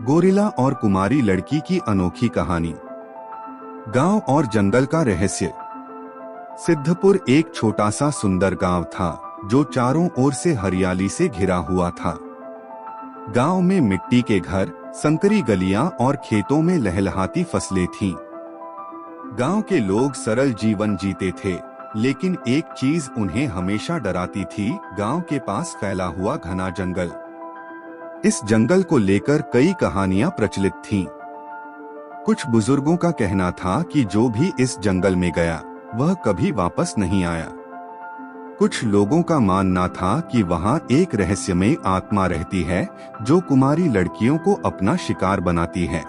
Gorilla और कुमारी लड़की की अनोखी कहानी। गांव और जंगल का रहस्य। सिद्धपुर एक छोटा सा सुंदर गांव था जो चारों ओर से हरियाली से घिरा हुआ था। गांव में मिट्टी के घर, संकरी गलियां और खेतों में लहलहाती फसलें थीं। गांव के लोग सरल जीवन जीते थे, लेकिन एक चीज उन्हें हमेशा डराती थी, गांव के पास फैला हुआ घना जंगल। इस जंगल को लेकर कई कहानियां प्रचलित थीं। कुछ बुजुर्गों का कहना था कि जो भी इस जंगल में गया वह कभी वापस नहीं आया। कुछ लोगों का मानना था कि वहां एक रहस्यमय आत्मा रहती है जो कुमारी लड़कियों को अपना शिकार बनाती है।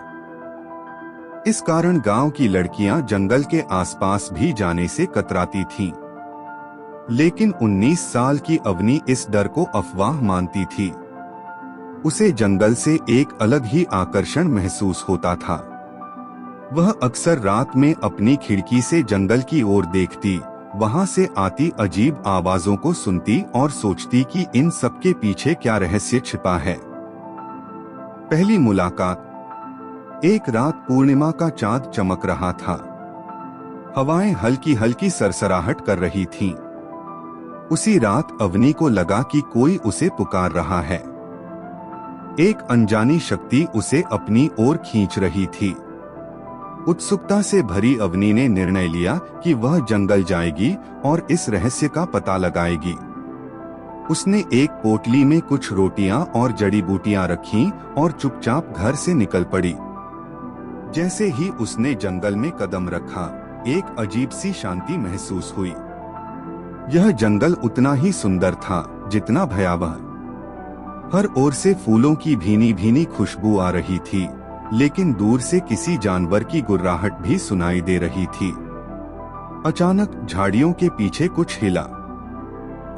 इस कारण गांव की लड़कियां जंगल के आसपास भी जाने से कतराती थीं। लेकिन 19 साल की अवनी इस डर को अफवाह मानती थी। उसे जंगल से एक अलग ही आकर्षण महसूस होता था। वह अक्सर रात में अपनी खिड़की से जंगल की ओर देखती, वहां से आती अजीब आवाजों को सुनती और सोचती कि इन सब के पीछे क्या रहस्य छिपा है। पहली मुलाकात। एक रात पूर्णिमा का चांद चमक रहा था। हवाएं हल्की हल्की सरसराहट कर रही थीं। उसी रात अवनी को लगा कि कोई उसे पुकार रहा है। एक अनजानी शक्ति उसे अपनी ओर खींच रही थी। उत्सुकता से भरी अवनी ने निर्णय लिया कि वह जंगल जाएगी और इस रहस्य का पता लगाएगी। उसने एक पोटली में कुछ रोटियां और जड़ी बूटियां रखीं और चुपचाप घर से निकल पड़ी। जैसे ही उसने जंगल में कदम रखा, एक अजीब सी शांति महसूस हुई। यह जंगल उतना ही सुंदर था जितना भयावह। हर ओर से फूलों की भीनी भीनी खुशबू आ रही थी, लेकिन दूर से किसी जानवर की गुर्राहट भी सुनाई दे रही थी। अचानक झाड़ियों के पीछे कुछ हिला।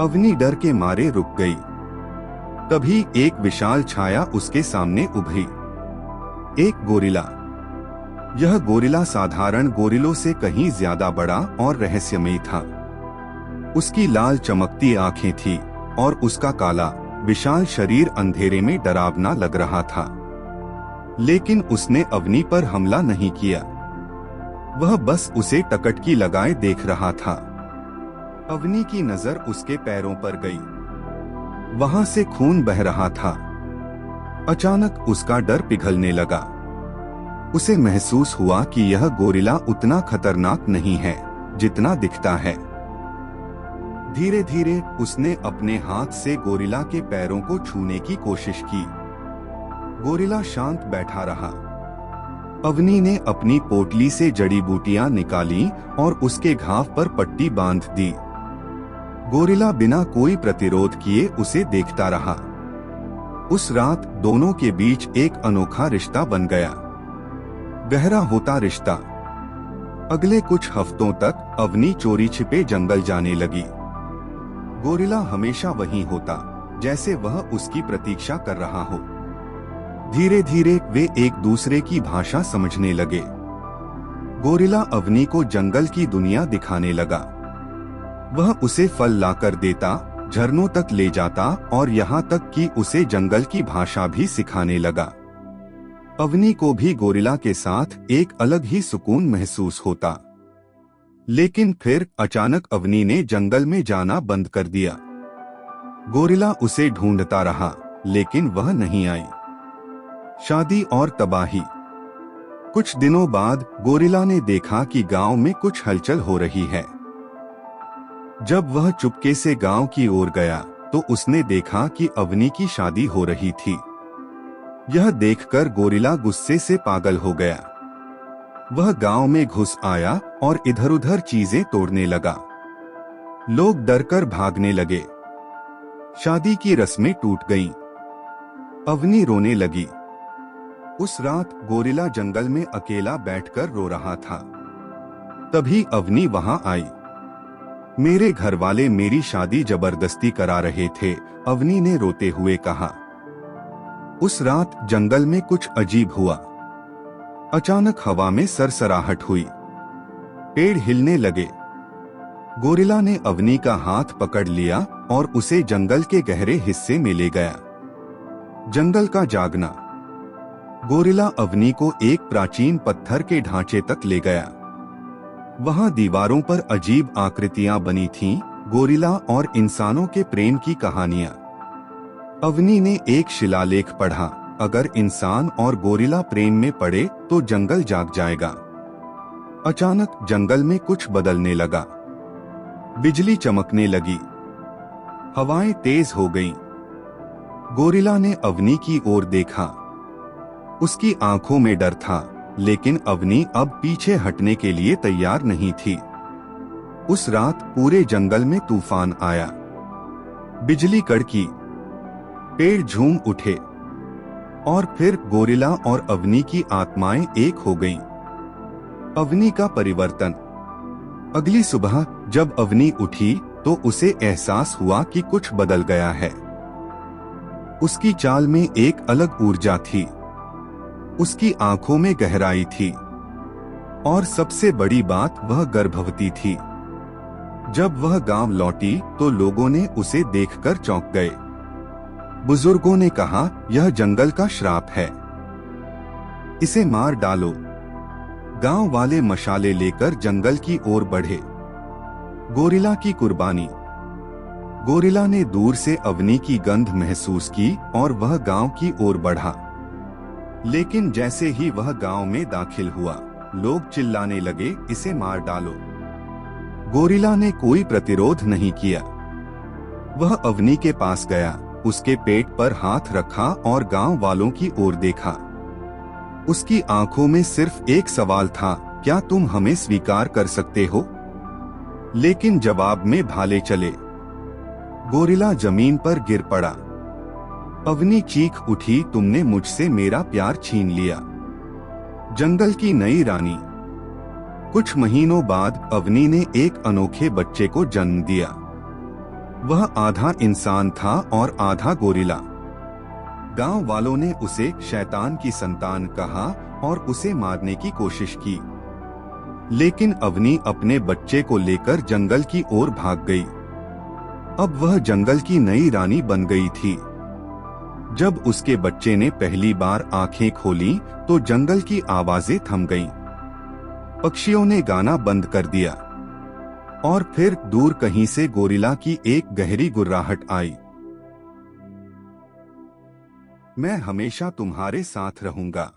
अवनी डर के मारे रुक गई। तभी एक विशाल छाया उसके सामने उभरी। एक गोरिल्ला। यह गोरिल्ला साधारण गोरिल्लों से कहीं ज्यादा बड़ा और रहस्यमयी था। उसकी लाल चमकती आंखें थीं और उसका काला विशाल शरीर अंधेरे में डरावना लग रहा था। लेकिन उसने अवनी पर हमला नहीं किया। वह बस उसे टकटकी लगाए देख रहा था। अवनी की नजर उसके पैरों पर गई। वहां से खून बह रहा था। अचानक उसका डर पिघलने लगा। उसे महसूस हुआ कि यह गोरिल्ला उतना खतरनाक नहीं है जितना दिखता है। धीरे धीरे उसने अपने हाथ से गोरिल्ला के पैरों को छूने की कोशिश की। गोरिल्ला शांत बैठा रहा। अवनी ने अपनी पोटली से जड़ी बूटियां निकाली और उसके घाव पर पट्टी बांध दी। गोरिल्ला बिना कोई प्रतिरोध किए उसे देखता रहा। उस रात दोनों के बीच एक अनोखा रिश्ता बन गया। गहरा होता रिश्ता। अगले कुछ हफ्तों तक अवनी चोरी छिपे जंगल जाने लगी। गोरिल्ला हमेशा वहीं होता, जैसे वह उसकी प्रतीक्षा कर रहा हो। धीरे धीरे वे एक दूसरे की भाषा समझने लगे। गोरिल्ला अवनी को जंगल की दुनिया दिखाने लगा। वह उसे फल लाकर देता, झरनों तक ले जाता और यहाँ तक कि उसे जंगल की भाषा भी सिखाने लगा। अवनी को भी गोरिल्ला के साथ एक अलग ही सुकून महसूस होता। लेकिन फिर अचानक अवनी ने जंगल में जाना बंद कर दिया। गोरिल्ला उसे ढूंढता रहा, लेकिन वह नहीं आई। शादी और तबाही। कुछ दिनों बाद गोरिल्ला ने देखा कि गांव में कुछ हलचल हो रही है। जब वह चुपके से गांव की ओर गया तो उसने देखा कि अवनी की शादी हो रही थी। यह देखकर गोरिल्ला गुस्से से पागल हो गया। वह गांव में घुस आया और इधर-उधर चीजें तोड़ने लगा। लोग डरकर भागने लगे। शादी की रस्में टूट गईं। अवनी रोने लगी। उस रात गोरिल्ला जंगल में अकेला बैठकर रो रहा था। तभी अवनी वहां आई। मेरे घरवाले मेरी शादी जबरदस्ती करा रहे थे, अवनी ने रोते हुए कहा। उस रात जंगल में कुछ अजीब हुआ। अचानक हवा में सरसराहट हुई। पेड़ हिलने लगे। गोरिल्ला ने अवनी का हाथ पकड़ लिया और उसे जंगल के गहरे हिस्से में ले गया। जंगल का जागना। गोरिल्ला अवनी को एक प्राचीन पत्थर के ढांचे तक ले गया। वहां दीवारों पर अजीब आकृतियां बनी थीं, गोरिल्ला और इंसानों के प्रेम की कहानियां। अवनी ने एक शिलालेख पढ़ा, अगर इंसान और गोरिल्ला प्रेम में पड़े तो जंगल जाग जाएगा। अचानक जंगल में कुछ बदलने लगा। बिजली चमकने लगी, हवाएं तेज हो गईं। गोरिल्ला ने अवनी की ओर देखा। उसकी आंखों में डर था, लेकिन अवनी अब पीछे हटने के लिए तैयार नहीं थी। उस रात पूरे जंगल में तूफान आया। बिजली कड़की, पेड़ झूम उठे और फिर गोरिल्ला और अवनी की आत्माएं एक हो गईं। अवनी का परिवर्तन। अगली सुबह जब अवनी उठी तो उसे एहसास हुआ कि कुछ बदल गया है। उसकी चाल में एक अलग ऊर्जा थी, उसकी आंखों में गहराई थी, और सबसे बड़ी बात, वह गर्भवती थी। जब वह गांव लौटी तो लोगों ने उसे देखकर चौंक गए। बुजुर्गों ने कहा, यह जंगल का श्राप है, इसे मार डालो। गांव वाले मशाले लेकर जंगल की ओर बढ़े। गोरिल्ला की कुर्बानी। गोरिल्ला ने दूर से अवनी की गंध महसूस की और वह गांव की ओर बढ़ा। लेकिन जैसे ही वह गांव में दाखिल हुआ, लोग चिल्लाने लगे, इसे मार डालो। गोरिल्ला ने कोई प्रतिरोध नहीं किया। वह अवनी के पास गया, उसके पेट पर हाथ रखा और गांव वालों की ओर देखा। उसकी आंखों में सिर्फ एक सवाल था, क्या तुम हमें स्वीकार कर सकते हो? लेकिन जवाब में भाले चले। गोरिल्ला जमीन पर गिर पड़ा। अवनी चीख उठी, तुमने मुझसे मेरा प्यार छीन लिया। जंगल की नई रानी। कुछ महीनों बाद अवनी ने एक अनोखे बच्चे को जन्म दिया। वह आधा इंसान था और आधा गोरिल्ला। गांव वालों ने उसे शैतान की संतान कहा और उसे मारने की कोशिश की। लेकिन अवनी अपने बच्चे को लेकर जंगल की ओर भाग गई। अब वह जंगल की नई रानी बन गई थी। जब उसके बच्चे ने पहली बार आंखें खोलीं, तो जंगल की आवाजें थम गईं। पक्षियों ने गाना बंद कर दिया और फिर दूर कहीं से गोरिल्ला की एक गहरी गुर्राहट आई। मैं हमेशा तुम्हारे साथ रहूंगा।